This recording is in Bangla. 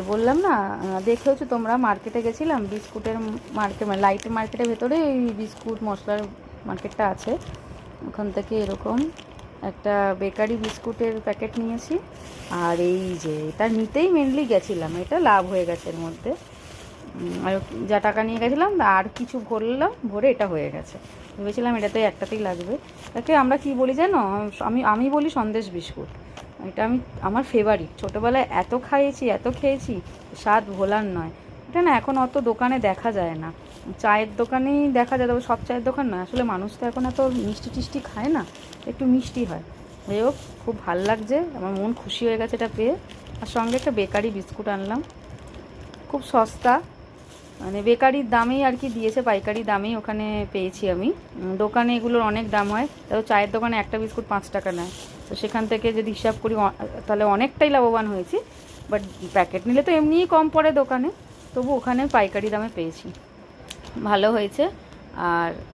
যে বললাম না, দেখেওছো তোমরা, মার্কেটে গেছিলাম, বিস্কুটের মার্কেট মানে লাইট মার্কেটের ভেতরে এই বিস্কুট মশলার মার্কেটটা আছে। ওখান থেকে এরকম একটা বেকারি বিস্কুটের প্যাকেট নিয়েছি। আর এই যে এটা নিতেই মেনলি গেছিলাম, এটা লাভ হয়ে গেছে এর মধ্যে। আর যা টাকা নিয়ে গেছিলাম আর কিছু ভরলাম, ভরে এটা হয়ে গেছে। ভেবেছিলাম এটাতে একটাতেই লাগবে। তাকে আমরা কি বলি জানো, আমি বলি সন্দেশ বিস্কুট। এটা আমার ফেভারিট, ছোটোবেলায় এত খাইয়েছি, এত খেয়েছি, স্বাদ ভোলার নয়। এটা না এখন অত দোকানে দেখা যায় না, চায়ের দোকানেই দেখা যায়, তবে সব চায়ের দোকান না, আসলে মানুষ তো এখন এত মিষ্টি টিষ্টি খায় না, একটু মিষ্টি হয়। যাই হোক, খুব ভাল লাগছে, আমার মন খুশি হয়ে গেছে এটা পেয়ে। আর সঙ্গে একটা বেকারি বিস্কুট আনলাম, খুব সস্তা, মানে বেকারির দামেই আর কি দিয়েছে, পাইকারি দামেই ওখানে পেয়েছি আমি। দোকানে এগুলোর অনেক দাম হয়, তাও চায়ের দোকানে একটা বিস্কুট 5 টাকা নেয়। তো সেখান থেকে যদি হিসাব করি তাহলে অনেকটাই লাভবান হয়েছি। বাট প্যাকেট নিলে তো এমনিই কম পড়ে দোকানে, তবু ওখানে পাইকারি দামে পেয়েছি, ভালো হয়েছে। আর